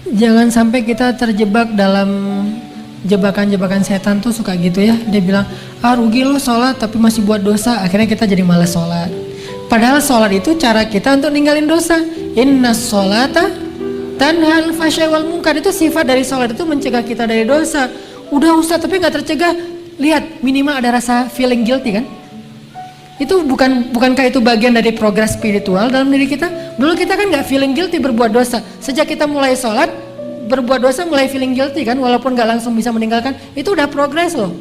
Jangan sampai kita terjebak dalam jebakan-jebakan setan tuh suka gitu ya. Dia bilang, rugi lo sholat tapi masih buat dosa. Akhirnya kita jadi malas sholat. Padahal sholat itu cara kita untuk ninggalin dosa. Inna sholata tanhal fahsya'i wal munkar. Itu sifat dari sholat itu mencegah kita dari dosa. Udah Ustaz tapi gak tercegah. Lihat minimal ada rasa feeling guilty kan. Itu bukankah itu bagian dari progres spiritual dalam diri kita? Dulu kita kan nggak feeling guilty berbuat dosa. Sejak kita mulai sholat, berbuat dosa mulai feeling guilty kan, walaupun nggak langsung bisa meninggalkan. Itu udah progres loh.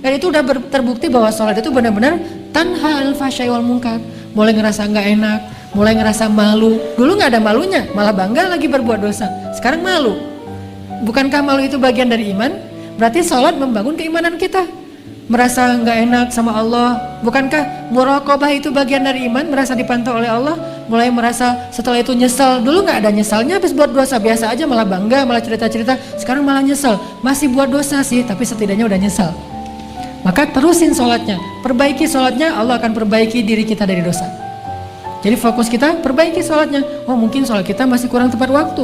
Dan itu udah terbukti bahwa sholat itu benar-benar tanha al fahsya'i wal munkar. Mulai ngerasa nggak enak, mulai ngerasa malu. Dulu nggak ada malunya, malah bangga lagi berbuat dosa. Sekarang malu. Bukankah malu itu bagian dari iman? Berarti sholat membangun keimanan kita. Merasa nggak enak sama Allah, bukankah muraqabah itu bagian dari iman, merasa dipantau oleh Allah, mulai merasa setelah itu nyesel. Dulu nggak ada nyesalnya, habis buat dosa biasa aja malah bangga, malah cerita-cerita. Sekarang malah nyesel, masih buat dosa sih, tapi setidaknya udah nyesel. Maka terusin sholatnya, perbaiki sholatnya, Allah akan perbaiki diri kita dari dosa. Jadi fokus kita perbaiki sholatnya. Oh mungkin sholat kita masih kurang tepat waktu.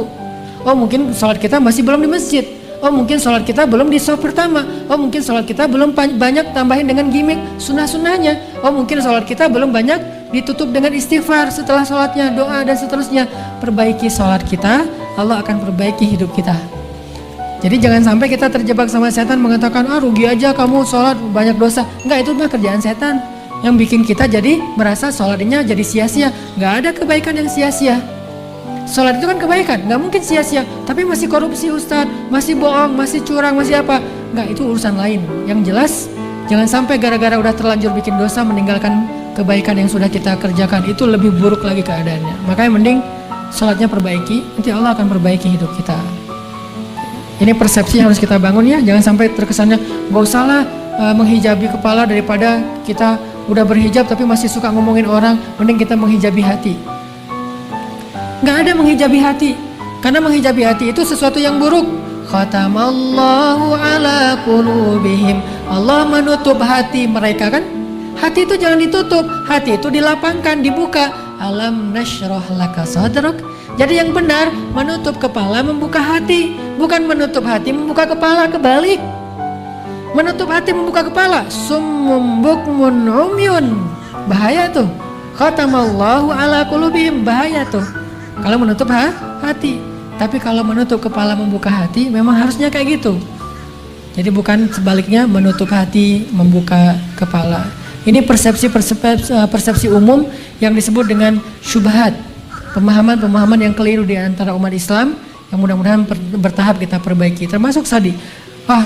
Oh mungkin sholat kita masih belum di masjid. Oh mungkin sholat kita belum di shaf pertama. Oh mungkin sholat kita belum banyak tambahin dengan gimmick sunnah-sunnahnya. Oh mungkin sholat kita belum banyak ditutup dengan istighfar setelah sholatnya, doa dan seterusnya. Perbaiki sholat kita, Allah akan perbaiki hidup kita. Jadi jangan sampai kita terjebak sama setan mengatakan, rugi aja kamu sholat banyak dosa. Enggak, itu mah kerjaan setan yang bikin kita jadi merasa sholatnya jadi sia-sia. Enggak ada kebaikan yang sia-sia. Sholat itu kan kebaikan, nggak mungkin sia-sia. Tapi masih korupsi Ustadz, masih bohong, masih curang, masih apa. Nggak, itu urusan lain. Yang jelas, jangan sampai gara-gara udah terlanjur bikin dosa meninggalkan kebaikan yang sudah kita kerjakan. Itu lebih buruk lagi keadaannya. Makanya mending sholatnya perbaiki, nanti Allah akan perbaiki hidup kita. Ini persepsi yang harus kita bangun ya. Jangan sampai terkesannya, nggak usahlah menghijabi kepala daripada kita udah berhijab tapi masih suka ngomongin orang. Mending kita menghijabi hati. Nggak ada menghijabi hati, karena menghijabi hati itu sesuatu yang buruk. Khatamallahu ala qulubihim. Allah menutup hati mereka kan. Hati itu jangan ditutup, hati itu dilapangkan, dibuka. Alam nashrah laka sadrak. Jadi yang benar menutup kepala, membuka hati, bukan menutup hati, membuka kepala. Kebalik. Menutup hati, membuka kepala. Summum bukmun umyun. Bahaya tuh. Khatamallahu ala qulubihim. Bahaya tuh kalau menutup hati. Tapi kalau menutup kepala, membuka hati, memang harusnya kayak gitu. Jadi bukan sebaliknya, menutup hati, membuka kepala. Ini persepsi umum yang disebut dengan syubhat. Pemahaman-pemahaman yang keliru di antara umat Islam, yang mudah-mudahan bertahap kita perbaiki. Termasuk tadi,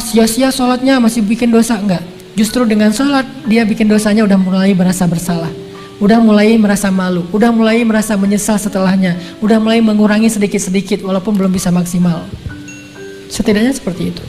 sia-sia sholatnya masih bikin dosa. Enggak, justru dengan sholat dia bikin dosanya udah mulai merasa bersalah, udah mulai merasa malu, udah mulai merasa menyesal setelahnya, udah mulai mengurangi sedikit-sedikit walaupun belum bisa maksimal. Setidaknya seperti itu.